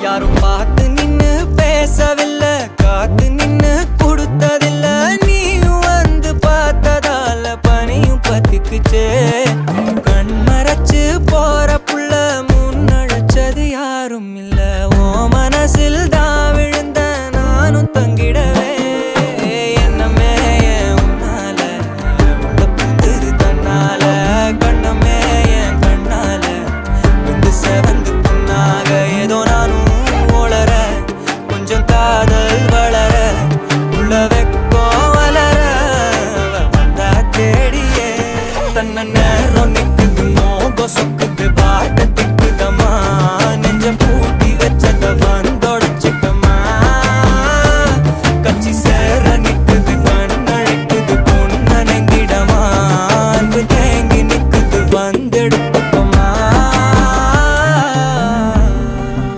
யாரும் பார்த்து நின்னு பேசவில்லை, காத்து நின்னு கொடுத்ததில்லை. நீயும் வந்து பார்த்ததால பனியும் பத்திக்குச்சே. கண் மறைச்சு போற புள்ள முன்னழைச்சது யாரும் இல்ல. ஓ மனசில் தான் விழுந்த நானும் தங்க